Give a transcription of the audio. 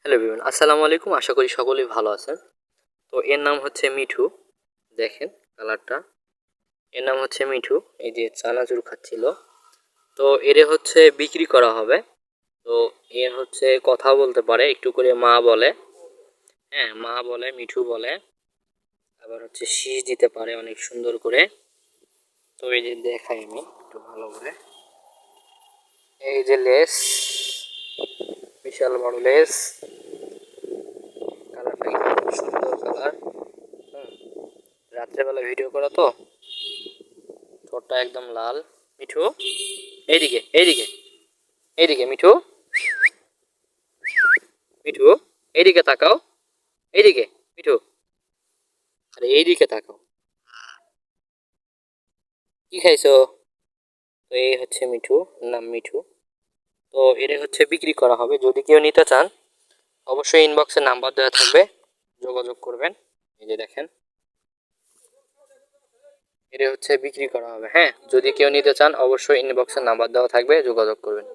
Hello everyone, আসসালামু আলাইকুম। আশা করি সকলেই ভালো আছেন। তো এর নাম হচ্ছে মিঠু। দেখেন কালারটা। এর নাম হচ্ছে মিঠু। এই যে চানাচুর খাচ্ছিল। তো এর হচ্ছে বিক্রি করা হবে। তো এর হচ্ছে কথা বলতে পারে, একটু করে মা বলে। হ্যাঁ, মা বলে, মিঠু বলে। আবার হচ্ছে শীষ দিতে পারে অনেক সুন্দর করে। তো এই যে দেখাই আমি একটু ভালো করে। এই যে লেস, বিশাল বড় লেস। কালারটা কিন্তু সুন্দর কালার। হুম, রাত্রেবেলা ভিডিও করা তো, ঠোঁটটা একদম লাল। মিঠু, এইদিকে এইদিকে এইদিকে মিঠু, মিঠু, এইদিকে তাকাও, এইদিকে মিঠু, আরে এইদিকে তাকাও। কি খাইছো? তো এই হচ্ছে মিঠু, নাম মিঠু। তো এটা হচ্ছে বিক্রি করা হবে, যদি কেউ নিতে চান অবশ্যই ইনবক্সে নাম্বার দেওয়া থাকবে, যোগাযোগ করবেন। এই যে দেখেন, এটা হচ্ছে বিক্রি করা হবে। হ্যাঁ, যদি কেউ নিতে চান অবশ্যই ইনবক্সে নাম্বার দেওয়া থাকবে, যোগাযোগ করবেন।